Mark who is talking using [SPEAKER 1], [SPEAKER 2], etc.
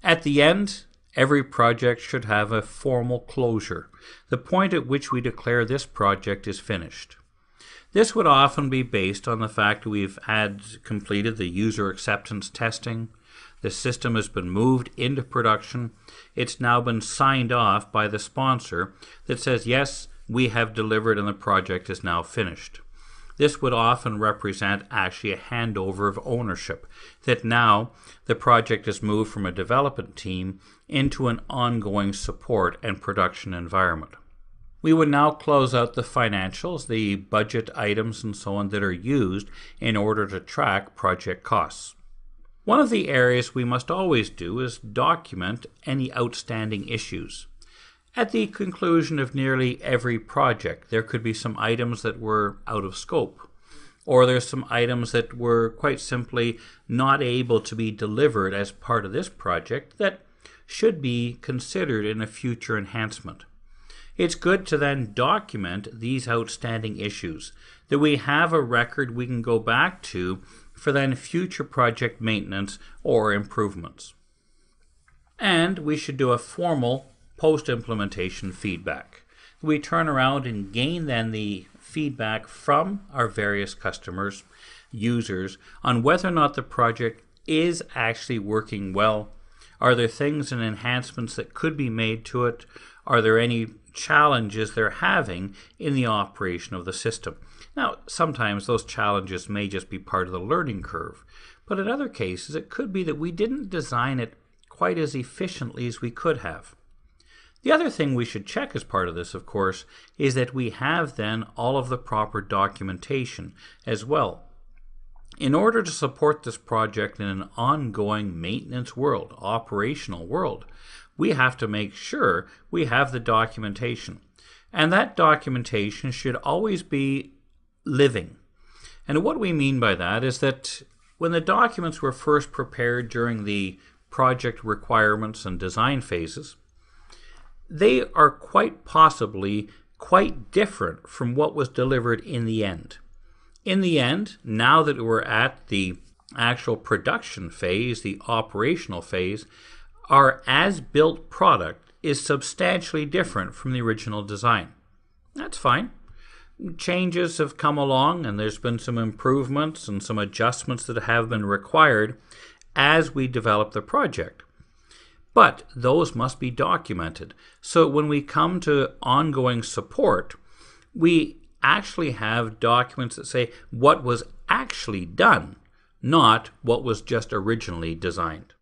[SPEAKER 1] At the end, every project should have a formal closure, the point at which we declare this project is finished. This would often be based on the fact that we've completed the user acceptance testing, the system has been moved into production, it's now been signed off by the sponsor that says, yes, we have delivered and the project is now finished. This would often represent actually a handover of ownership, that now the project is moved from a development team into an ongoing support and production environment. We would now close out the financials, the budget items and so on that are used in order to track project costs. One of the areas we must always do is document any outstanding issues. At the conclusion of nearly every project, there could be some items that were out of scope, or there's some items that were quite simply not able to be delivered as part of this project that should be considered in a future enhancement. It's good to then document these outstanding issues, that we have a record we can go back to for then future project maintenance or improvements. And we should do a formal post-implementation feedback. We turn around and gain then the feedback from our various customers, users, on whether or not the project is actually working well. Are there things and enhancements that could be made to it? Are there any challenges they're having in the operation of the system? Now, sometimes those challenges may just be part of the learning curve, but in other cases it could be that we didn't design it quite as efficiently as we could have. The other thing we should check as part of this, of course, is that we have then all of the proper documentation as well. In order to support this project in an ongoing maintenance world, operational world, we have to make sure we have the documentation. And that documentation should always be living. And what we mean by that is that when the documents were first prepared during the project requirements and design phases, they are quite possibly quite different from what was delivered in the end. In the end, now that we're at the actual production phase, the operational phase, our as-built product is substantially different from the original design. That's fine. Changes have come along and there's been some improvements and some adjustments that have been required as we develop the project. But those must be documented. So when we come to ongoing support, we actually have documents that say what was actually done, not what was just originally designed.